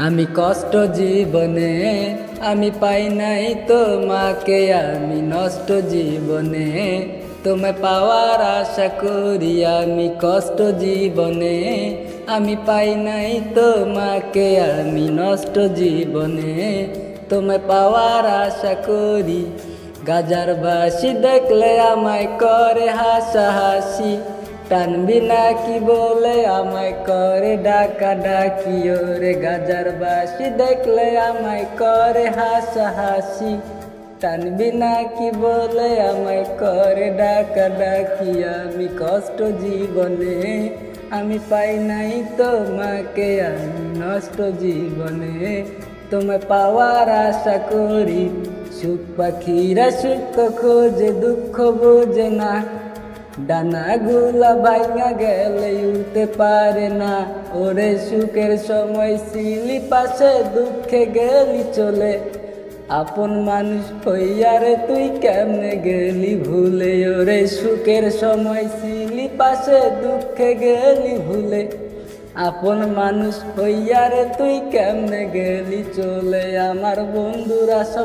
আমি কষ্ট জীবনে আমি পাই নাই তোমাকে, আমি নষ্ট জীবনে তোমায় পাওয়ার আশা করি। আমি কষ্ট জীবনে আমি পাই নাই তোমাকে, আমি নষ্ট জীবনে তোমায় পাওয়ার আশা করি। গাজার বাসি দেখলে আমায় করে হাসাহাসি, টানবি নাকি বলে আমায় করে ডাকা ডাকি। ওরে গাজার বাসি দেখলে আমায় করে হাসাহাসি, টানবি নাকি বলে আমায় করে ডাকা ডাকি। আমি কষ্ট জীবনে আমি পাই নাই তোমাকে, আমি নষ্ট জীবনে তোমায় পাওয়ার আশা করি। সুখ পাখিরা সুখ খোঁজে দুঃখ বোঝে না, ডানাগুলা ভাঙা গেলে উঠতে পারে না। ওরে সুখের সময় ছিলি পাশে, দুঃখে গেলি চলে, আপন মানুষ হইয়া রে তুই কেমনে গেলি ভুলে। ওরে সুখের সময় ছিলি পাশে, দুঃখে গেলি ভুলে, আপন মানুষ হইয়া রে তুই কেমনে গেলি চলে। আমার বন্ধুরা সব